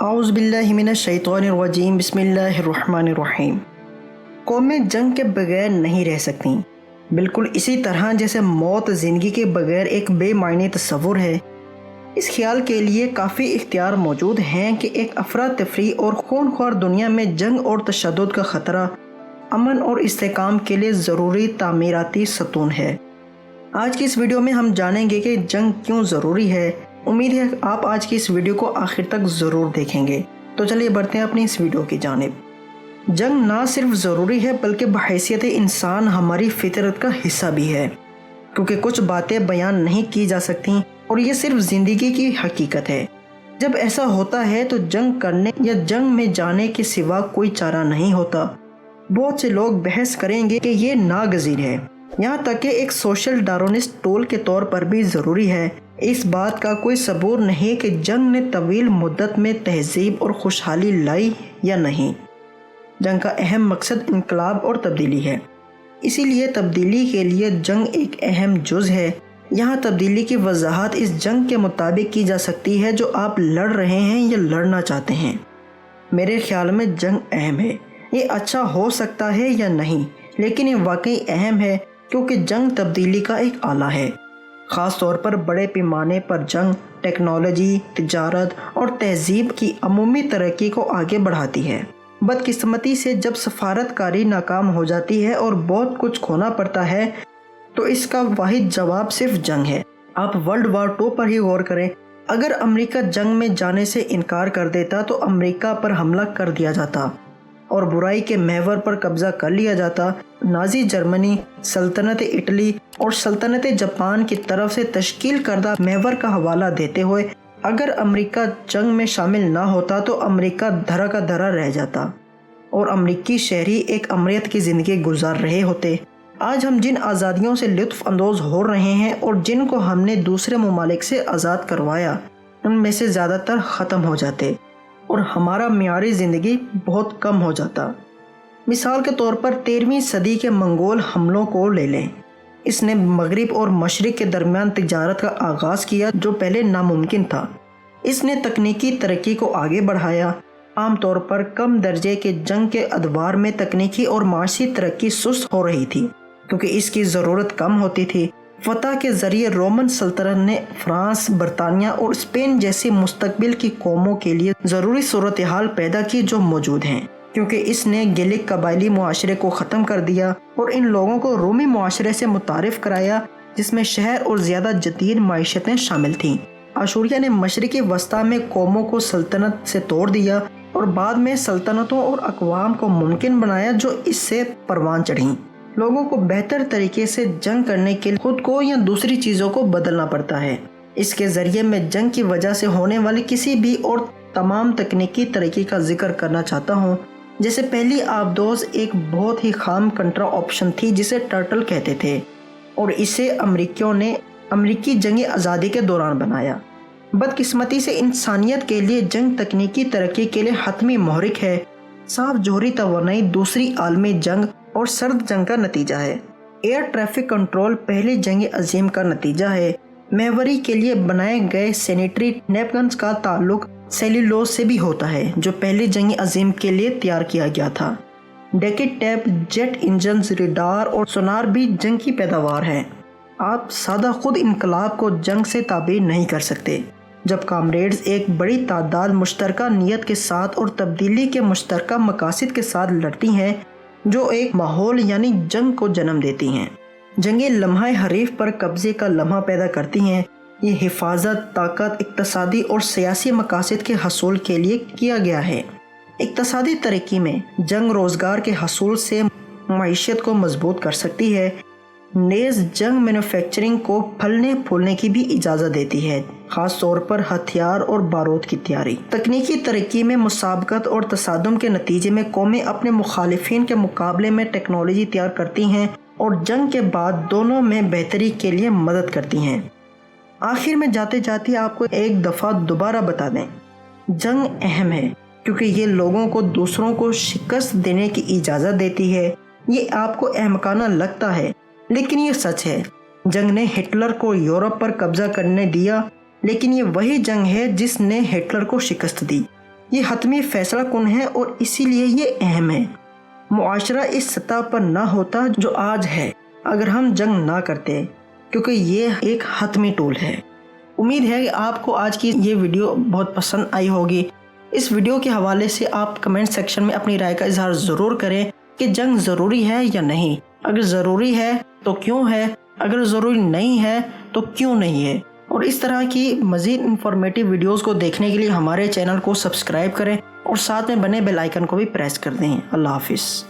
اعوذ باللہ من الشیطان الرجیم بسم اللہ الرحمن الرحیم۔ قومیں جنگ کے بغیر نہیں رہ سکتی، بالکل اسی طرح جیسے موت زندگی کے بغیر ایک بے معنی تصور ہے۔ اس خیال کے لیے کافی اختیار موجود ہیں کہ ایک افراتفری اور خونخوار دنیا میں جنگ اور تشدد کا خطرہ امن اور استحکام کے لیے ضروری تعمیراتی ستون ہے۔ آج کی اس ویڈیو میں ہم جانیں گے کہ جنگ کیوں ضروری ہے۔ امید ہے آپ آج کی اس ویڈیو کو آخر تک ضرور دیکھیں گے۔ تو چلیے بڑھتے ہیں اپنی اس ویڈیو کی جانب۔ جنگ نہ صرف ضروری ہے بلکہ بحیثیت انسان ہماری فطرت کا حصہ بھی ہے، کیونکہ کچھ باتیں بیان نہیں کی جا سکتی اور یہ صرف زندگی کی حقیقت ہے۔ جب ایسا ہوتا ہے تو جنگ کرنے یا جنگ میں جانے کے سوا کوئی چارہ نہیں ہوتا۔ بہت سے لوگ بحث کریں گے کہ یہ ناگزیر ہے، یہاں تک کہ ایک سوشل ڈارونسٹ ٹول کے طور پر بھی ضروری ہے۔ اس بات کا کوئی ثبوت نہیں کہ جنگ نے طویل مدت میں تہذیب اور خوشحالی لائی یا نہیں۔ جنگ کا اہم مقصد انقلاب اور تبدیلی ہے، اسی لیے تبدیلی کے لیے جنگ ایک اہم جز ہے۔ یہاں تبدیلی کی وضاحت اس جنگ کے مطابق کی جا سکتی ہے جو آپ لڑ رہے ہیں یا لڑنا چاہتے ہیں۔ میرے خیال میں جنگ اہم ہے، یہ اچھا ہو سکتا ہے یا نہیں، لیکن یہ واقعی اہم ہے کیونکہ جنگ تبدیلی کا ایک آلہ ہے۔ خاص طور پر بڑے پیمانے پر جنگ ٹیکنالوجی، تجارت اور تہذیب کی عمومی ترقی کو آگے بڑھاتی ہے۔ بدقسمتی سے جب سفارت کاری ناکام ہو جاتی ہے اور بہت کچھ کھونا پڑتا ہے تو اس کا واحد جواب صرف جنگ ہے۔ آپ ورلڈ وار 2 پر ہی غور کریں۔ اگر امریکہ جنگ میں جانے سے انکار کر دیتا تو امریکہ پر حملہ کر دیا جاتا اور برائی کے محور پر قبضہ کر لیا جاتا۔ نازی جرمنی، سلطنت اٹلی اور سلطنت جاپان کی طرف سے تشکیل کردہ محور کا حوالہ دیتے ہوئے اگر امریکہ جنگ میں شامل نہ ہوتا تو امریکہ دھرا کا دھرا رہ جاتا اور امریکی شہری ایک امریت کی زندگی گزار رہے ہوتے۔ آج ہم جن آزادیوں سے لطف اندوز ہو رہے ہیں اور جن کو ہم نے دوسرے ممالک سے آزاد کروایا، ان میں سے زیادہ تر ختم ہو جاتے اور ہمارا معیاری زندگی بہت کم ہو جاتا۔ مثال کے طور پر 13ویں صدی کے منگول حملوں کو لے لیں۔ اس نے مغرب اور مشرق کے درمیان تجارت کا آغاز کیا جو پہلے ناممکن تھا۔ اس نے تکنیکی ترقی کو آگے بڑھایا۔ عام طور پر کم درجے کے جنگ کے ادوار میں تکنیکی اور معاشی ترقی سست ہو رہی تھی کیونکہ اس کی ضرورت کم ہوتی تھی۔ فتح کے ذریعے رومن سلطنت نے فرانس، برطانیہ اور اسپین جیسی مستقبل کی قوموں کے لیے ضروری صورتحال پیدا کی جو موجود ہیں، کیونکہ اس نے گیلک قبائلی معاشرے کو ختم کر دیا اور ان لوگوں کو رومی معاشرے سے متعارف کرایا جس میں شہر اور زیادہ جدید معیشتیں شامل تھیں۔ اشوریہ نے مشرقی وسطی میں قوموں کو سلطنت سے توڑ دیا اور بعد میں سلطنتوں اور اقوام کو ممکن بنایا جو اس سے پروان چڑھیں۔ لوگوں کو بہتر طریقے سے جنگ کرنے کے لیے خود کو یا دوسری چیزوں کو بدلنا پڑتا ہے۔ اس کے ذریعے میں جنگ کی وجہ سے ہونے والی کسی بھی اور تمام تکنیکی ترقی کا ذکر کرنا چاہتا ہوں۔ جیسے پہلی آبدوز ایک بہت ہی خام کنٹرا آپشن تھی جسے ٹرٹل کہتے تھے اور اسے امریکیوں نے امریکی جنگ آزادی کے دوران بنایا۔ بدقسمتی سے انسانیت کے لیے جنگ تکنیکی ترقی کے لیے حتمی محرک ہے۔ صاف جوہری توانائی دوسری عالمی جنگ اور سرد جنگ کا نتیجہ ہے۔ ایئر ٹریفک کنٹرول پہلی جنگ عظیم کا نتیجہ ہے۔ محوری کے لیے بنائے گئے سینیٹری نیپکنز کا تعلق سیلولوز سے بھی ہوتا ہے جو پہلی جنگ عظیم کے لیے تیار کیا گیا تھا۔ Duct tape, jet engines, radar اور سونار بھی جنگ کی پیداوار ہیں۔ آپ سادہ خود انقلاب کو جنگ سے تعبیر نہیں کر سکتے۔ جب کامریڈز ایک بڑی تعداد مشترکہ نیت کے ساتھ اور تبدیلی کے مشترکہ مقاصد کے ساتھ لڑتی ہیں جو ایک ماحول یعنی جنگ کو جنم دیتی ہیں۔ جنگیں لمحہ حریف پر قبضے کا لمحہ پیدا کرتی ہیں۔ یہ حفاظت، طاقت، اقتصادی اور سیاسی مقاصد کے حصول کے لیے کیا گیا ہے۔ اقتصادی ترقی میں جنگ روزگار کے حصول سے معیشت کو مضبوط کر سکتی ہے، نیز جنگ مینوفیکچرنگ کو پھلنے پھولنے کی بھی اجازت دیتی ہے، خاص طور پر ہتھیار اور بارود کی تیاری۔ تکنیکی ترقی میں مسابقت اور تصادم کے نتیجے میں قومیں اپنے مخالفین کے مقابلے میں ٹیکنالوجی تیار کرتی ہیں اور جنگ کے بعد دونوں میں بہتری کے لیے مدد کرتی ہیں۔ آخر میں جاتے جاتے آپ کو ایک دفعہ دوبارہ بتا دیں، جنگ اہم ہے کیونکہ یہ لوگوں کو دوسروں کو شکست دینے کی اجازت دیتی ہے۔ یہ آپ کو احمقانہ لگتا ہے لیکن یہ سچ ہے۔ جنگ نے ہٹلر کو یورپ پر قبضہ کرنے دیا لیکن یہ وہی جنگ ہے جس نے ہٹلر کو شکست دی۔ یہ حتمی فیصلہ کن ہے اور اسی لیے یہ اہم ہے۔ معاشرہ اس سطح پر نہ ہوتا جو آج ہے اگر ہم جنگ نہ کرتے، کیونکہ یہ ایک حتمی ٹول ہے۔ امید ہے کہ آپ کو آج کی یہ ویڈیو بہت پسند آئی ہوگی۔ اس ویڈیو کے حوالے سے آپ کمنٹ سیکشن میں اپنی رائے کا اظہار ضرور کریں کہ جنگ ضروری ہے یا نہیں۔ اگر ضروری ہے تو کیوں ہے، اگر ضروری نہیں ہے تو کیوں نہیں ہے۔ اور اس طرح کی مزید انفارمیٹیو ویڈیوز کو دیکھنے کے لیے ہمارے چینل کو سبسکرائب کریں اور ساتھ میں بنے بیل آئیکن کو بھی پریس کر دیں۔ اللہ حافظ۔